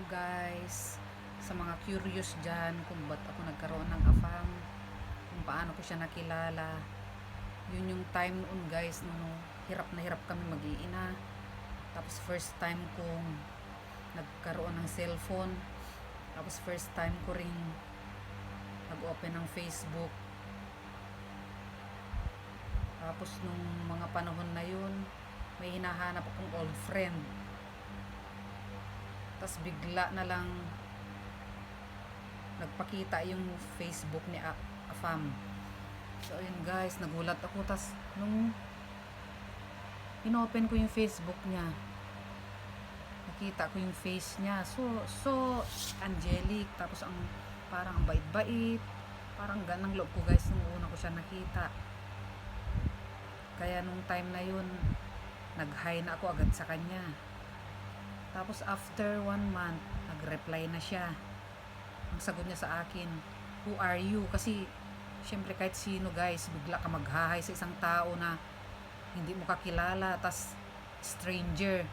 guys, sa mga curious dyan kung ba't ako nagkaroon ng afam, kung paano ko siya nakilala. Yun yung time noon guys, no, hirap na hirap kami mag-iina. Tapos first time kong nagkaroon ng cellphone. Tapos first time ko ring nag-open ng Facebook. Tapos nung mga panahon na yun, may hinahanap akong old friend. Tapos bigla na lang nagpakita yung Facebook ni Afam. So ayun guys, nagulat ako. Tapos nung inopen ko yung Facebook niya, nakita ko yung face niya. So angelic. Tapos parang ang bait-bait. Parang ganang loob ko guys nung una ko siya nakita. Kaya nung time na yun, nag-hi na ako agad sa kanya. Tapos after 1 month, nag-reply na siya. Ang sagot niya sa akin, "Who are you?" Kasi syempre kahit sino guys, bigla ka mag-hi sa isang tao na hindi mo kakilala, tas stranger.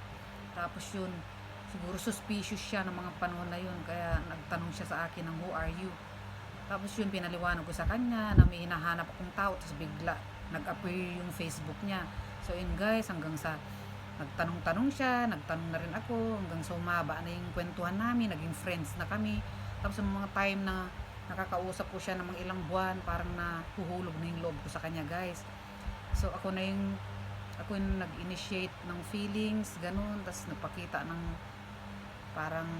Tapos yun, siguro suspicious siya ng mga panahon na yun, kaya nagtanong siya sa akin ng "Who are you?" Tapos yun, pinaliwanag ko sa kanya na may hinahanap akong tao, tapos bigla nag-appear yung Facebook niya. So yun guys, hanggang sa nagtanong-tanong siya, nagtanong na rin ako, hanggang sa umaba na yung kwentuhan namin, naging friends na kami. Tapos yung mga time na nakakausap ko siya ng mga ilang buwan, parang nahuhulog na yung loob ko sa kanya guys. So ako yung nag-initiate ng feelings, ganun, tapos nagpakita ng parang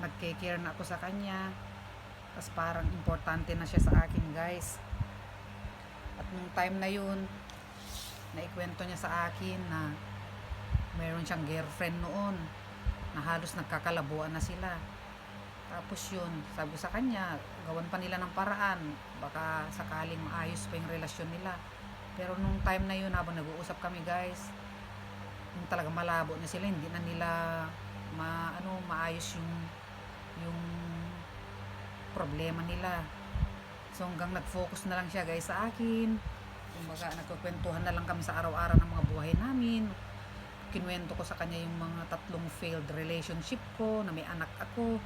nagke-care na ako sa kanya, tapos parang importante na siya sa akin guys. At nung time na yun, naikwento niya sa akin na mayroon siyang girlfriend noon na halos nagkakalabuan na sila. Tapos yun, sabi ko sa kanya, gawan pa nila ng paraan, baka sakaling maayos pa yung relasyon nila. Pero nung time na yun, habang nag-uusap kami guys, yung talaga malabo na sila, hindi na nila maayos yung problema nila. So hanggang nag-focus na lang siya guys sa akin. Kumbaga nagkukwentuhan na lang kami sa araw-araw ng mga buhay namin. Kinuwento ko sa kanya yung mga 3 failed relationship ko, na may anak ako.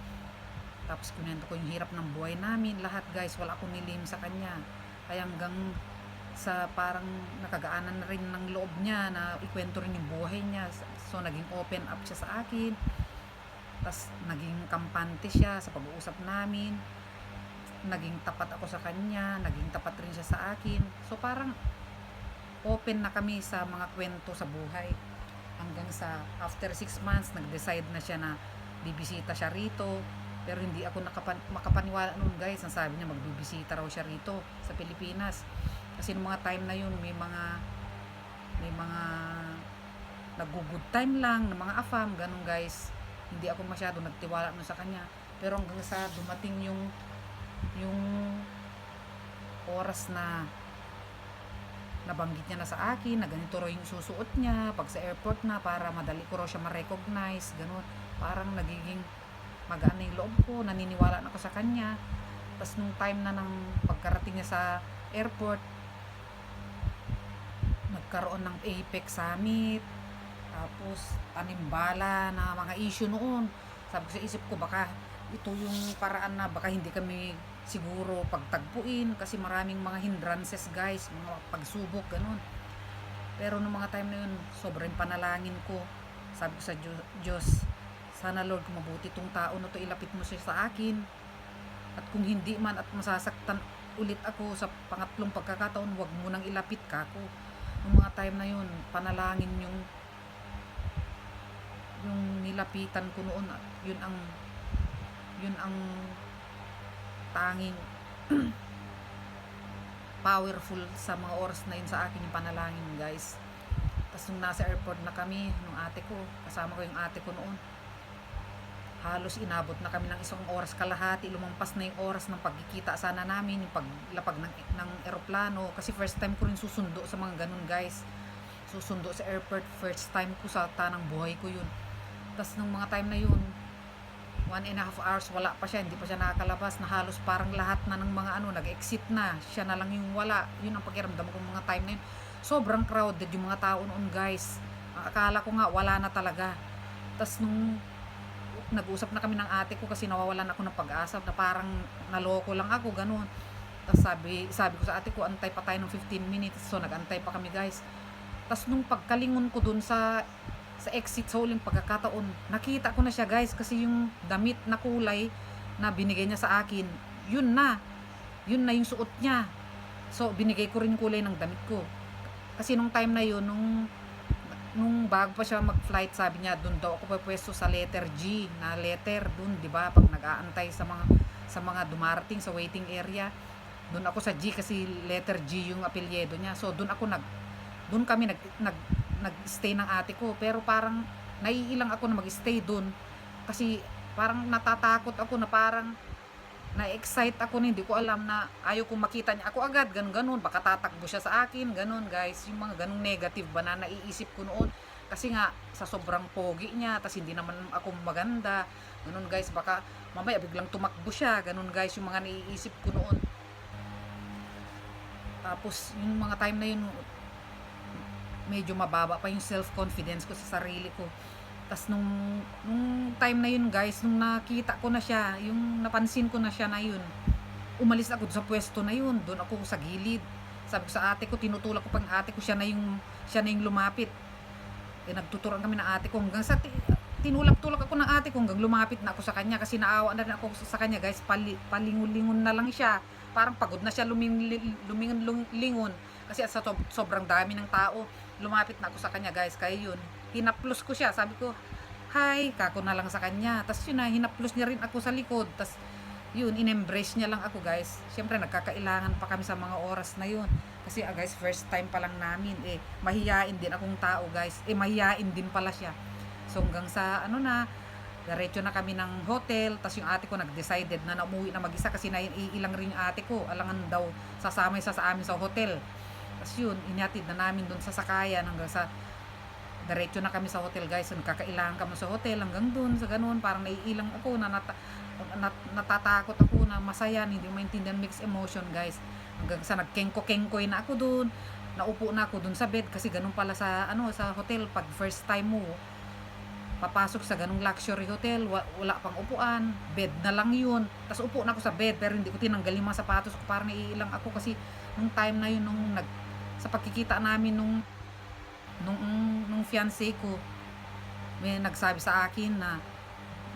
Tapos kinuwento ko yung hirap ng buhay namin. Lahat guys, wala akong nilim sa kanya. Kaya hanggang sa parang nakagaanan na rin ng loob niya na ikwento rin yung buhay niya. So naging open up siya sa akin. Tapos naging kampante siya sa pag-uusap namin. Naging tapat ako sa kanya, naging tapat rin siya sa akin. So parang open na kami sa mga kwento sa buhay. Hanggang sa after 6 months, nag-decide na siya na bibisita siya rito. Pero hindi ako makapaniwala noon guys. Ang sabi niya magbibisita raw siya rito sa Pilipinas. Kasi nung mga time na yun, may mga nag-good time lang ng mga afam, ganun guys. Hindi ako masyado nagtiwala nun sa kanya. Pero hanggang sa dumating yung oras na nabanggit niya na sa akin na ganito raw yung susuot niya pag sa airport na, para madali ko raw siya ma-recognize, ganun. Parang nagiging magaan na yung loob ko, naniniwala na ako sa kanya. Tapos nung time na ng pagkarating niya sa airport, nagkaroon ng Apex Summit, tapos animbala na mga issue noon. Sabi ko sa isip ko, baka ito yung paraan na baka hindi kami siguro pagtagpuin, kasi maraming mga hindrances guys, mga pagsubok, ganun. Pero nung mga time na yun, sobrang panalangin ko. Sabi ko sa Diyos, sana Lord, kung mabuti itong tao na to, ilapit mo siya sa akin. At kung hindi man at masasaktan ulit ako sa pangatlong pagkakataon, wag mo nang ilapit ka ako. Nung mga time na yun, panalangin yung nilapitan ko noon. Yun ang tanging powerful sa mga oras na yun sa akin, yung panalangin guys. Tapos nung nasa airport na kami, nung ate ko, kasama ko yung ate ko noon, halos inabot na kami ng 1 oras kalahati, lumampas na yung oras ng pagkikita sana namin, yung paglapag ng eroplano. Kasi first time ko rin susundo sa mga ganun guys, susundo sa airport, first time ko sa tanang buhay ko yun. Tapos nung mga time na yun, 1.5 hours, wala pa siya, hindi pa siya nakakalabas, na halos parang lahat na ng mga nag-exit na, siya na lang yung wala. Yun ang pakiramdam ko mga time na yun. Sobrang crowded yung mga tao noon guys. Akala ko nga wala na talaga. Tas nung nag-usap na kami ng ate ko kasi nawawalan ako ng pag-asa na parang naloko lang ako, ganun. Tapos sabi ko sa ate ko, antay pa tayo ng 15 minutes. So nagantay pa kami, guys. Tapos nung pagkalingon ko dun sa exit, sa huling pagkakataon, nakita ko na siya, guys, kasi yung damit na kulay na binigay niya sa akin, yun na yung suot niya. So binigay ko rin yung kulay ng damit ko. Kasi nung time na yun, nung bago pa siya mag-flight, sabi niya doon daw ako pwesto sa letter G na letter doon, 'di ba? Pag nag-aantay sa mga dumarating sa waiting area, doon ako sa G kasi letter G yung apelyido niya. So doon kami nag-stay ng ate ko, pero parang naiilang ako na mag-stay doon kasi parang natatakot ako na parang na-excite ako na hindi ko alam na ayaw kong makita niya ako agad, ganun, baka tatakbo siya sa akin, ganun, guys, yung mga ganung negative ba na naiisip ko noon, kasi nga sa sobrang pogi niya, tas hindi naman ako maganda, ganun, guys, baka mamaya biglang tumakbo siya, ganun, guys, yung mga naiisip ko noon. Tapos yung mga time na yun, medyo mababa pa yung self confidence ko sa sarili ko. Tas nung time na yun, guys, nung nakita ko na siya, yung napansin ko na siya na yun, umalis ako sa pwesto na yun, doon ako sa gilid. Sabi ko sa ate ko, tinutulak ko pang ate ko, siya na yung lumapit. Eh, nagtuturan kami ng ate ko hanggang sa tinulak-tulak ako ng ate ko hanggang lumapit na ako sa kanya kasi naawa na rin ako sa kanya, guys. Palingon-lingon na lang siya. Parang pagod na siya lumingon-lingon kasi sa sobrang dami ng tao. Lumapit na ako sa kanya, guys. Kaya yun, hinaplos ko siya. Sabi ko, hi, kako na lang sa kanya. Tapos yun na, hinaplos niya rin ako sa likod. Tapos yun, in-embrace niya lang ako, guys. Siyempre, nagkakailangan pa kami sa mga oras na yun. Kasi guys, first time pa lang namin. Eh, mahiyain din akong tao, guys. Eh, mahiyain din pala siya. So hanggang sa diretso na kami ng hotel. Tapos yung ate ko nag-decided na umuwi na mag-isa kasi naiilang rin yung ate ko. Alangan daw sasama sa amin sa hotel. Tapos yun, inyatid na namin doon sa sakayan hanggang sa diretso na kami sa hotel, guys. So, nagkakailangan kami sa hotel hanggang doon sa ganun. Parang naiilang ako na natatakot ako na masaya, hindi maintindihan, mixed emotion, guys. Hanggang sa nagkengko-kengkoy na ako doon. Naupo na ako doon sa bed kasi ganun pala sa hotel pag first time mo papasok sa ganung luxury hotel, wala pang upuan, bed na lang yun. Tapos upo na ako sa bed pero hindi ko tinanggal yung mga sapatos ko, parang naiilang ako kasi nung time na yun, sa pagkikita namin nung fiancé ko, may nagsabi sa akin na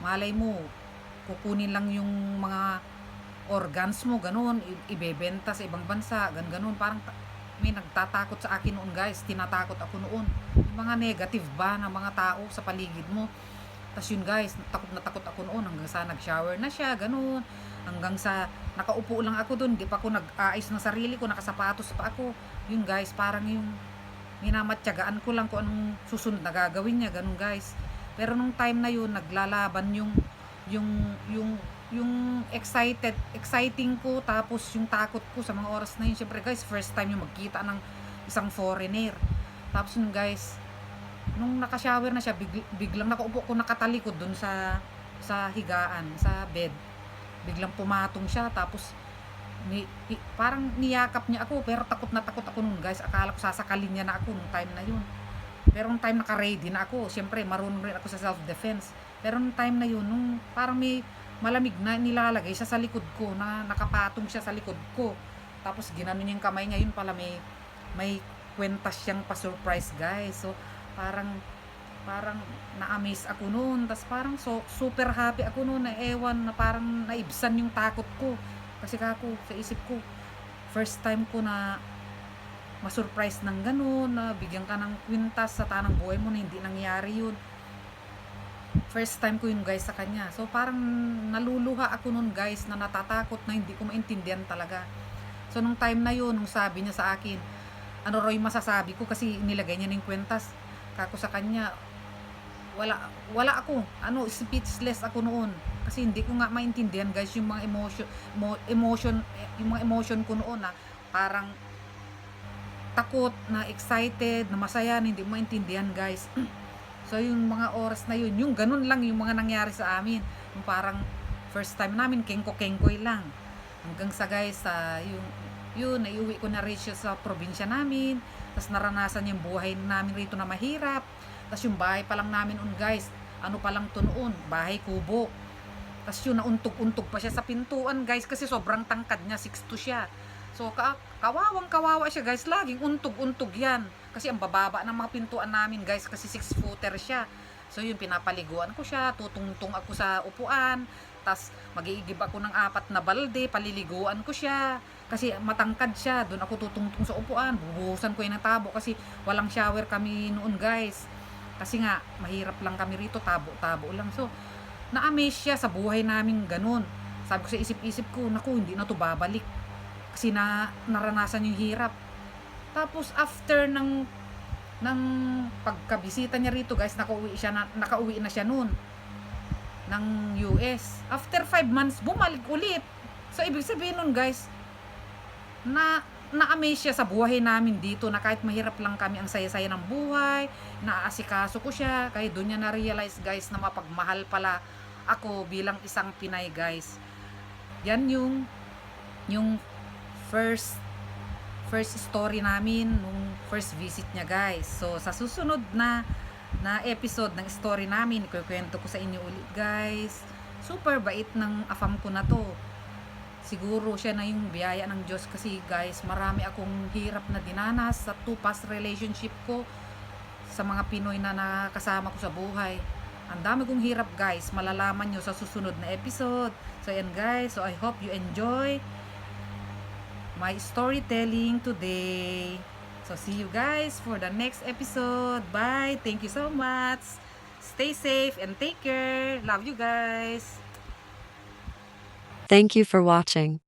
malay mo kukunin lang yung mga organs mo, ganun, ibebenta sa ibang bansa, ganun, parang may nagtatakot sa akin noon, guys. Tinatakot ako noon, yung mga negative ba na mga tao sa paligid mo. Tas yun, guys, takot na takot ako noon hanggang sa nag-shower na siya, ganun, hanggang sa nakaupo lang ako doon, di pa ako nag-aayos ng sarili ko, nakasapatos pa ako. Yun, guys, parang yung minamatyagaan ko lang kung anong susunod na gagawin niya, ganun, guys. Pero nung time na yun, naglalaban yung exciting ko, tapos yung takot ko sa mga oras na yun. Syempre, guys, first time yung magkita ng isang foreigner. Tapos yun, guys, nung nakashower na siya, biglang nakaupo ko nakatalikod dun sa higaan, sa bed. Biglang pumatong siya, tapos parang niyakap niya ako, pero takot na takot ako nun, guys. Akala ko sasakalin niya na ako nung time na yun. Pero nung time naka-ready na ako, syempre marunong rin ako sa self-defense. Pero nung time na yun, nung parang may malamig na nilalagay siya sa likod ko, na nakapatong siya sa likod ko. Tapos ginanon niya yung kamay niya, yun pala may kwentas siyang pa-surprise, guys. So parang na-amaze ako noon. Tapos parang super happy ako noon, na ewan, na parang naibsan yung takot ko. Kasi kako, sa isip ko, first time ko na ma-surprise ng ganun, na bigyan ka ng kwintas sa tanang buhay mo na hindi nangyari yun. First time ko yun, guys, sa kanya. So parang naluluha ako noon, guys, na natatakot, na hindi ko maintindihan talaga. So nung time na yun, nung sabi niya sa akin, ano raw yung masasabi ko, kasi nilagay niya ng kwintas kako sa kanya, wala ako, speechless ako noon, kasi hindi ko nga maintindihan, guys, yung mga emotion ko noon, na parang takot, na excited, na masaya, na hindi mo maintindihan, guys. So yung mga oras na yun, yung ganun lang yung mga nangyari sa amin, yung parang first time namin, kengko-kengkoy lang, hanggang sa, guys, yun, naiuwi ko na rin siya sa probinsya namin. Tapos naranasan yung buhay namin rito na mahirap. Tas yung bahay pa lang namin guys, ano pa lang to noon, bahay kubo. Tas yun, nauntog-untog pa siya sa pintuan guys, kasi sobrang tangkad niya, 6'2" siya. So kawawang kawawa siya guys, laging untog-untog yan. Kasi ang bababa ng mga pintuan namin guys, kasi 6-footer siya. So yun, pinapaliguan ko siya, tutungtong ako sa upuan, tas mag-iigib ako ng 4 na balde, paliliguan ko siya. Kasi matangkad siya, doon ako tutungtong sa upuan, bubuhusan ko yung ng tabo kasi walang shower kami noon guys. Kasi nga, mahirap lang kami rito, tabo-tabo lang. So, na-amaze siya sa buhay namin ganun. Sabi ko sa isip-isip ko, naku, hindi na to babalik. Kasi naranasan yung hirap. Tapos after ng pagkabisita niya rito guys, nakauwi na siya noon ng US. After 5 months, bumalik ulit. So ibig sabihin nun guys, na-amaze siya sa buhay namin dito, na kahit mahirap lang kami, ang saya-saya ng buhay, naaasikaso ko siya. Kaya doon niya na-realize guys na mapagmahal pala ako bilang isang Pinay guys. Yan yung first story namin nung first visit niya guys. So sa susunod na episode ng story namin, ikukwento ko sa inyo ulit guys. Super bait ng afam ko na to. Siguro siya na yung biyaya ng Diyos, kasi guys, marami akong hirap na dinanas sa 2 past relationship ko sa mga Pinoy na nakasama ko sa buhay. Ang dami kong hirap guys, malalaman nyo sa susunod na episode. So ayan guys, so I hope you enjoy my storytelling today. So see you guys for the next episode. Bye. Thank you so much. Stay safe and take care. Love you guys. Thank you for watching.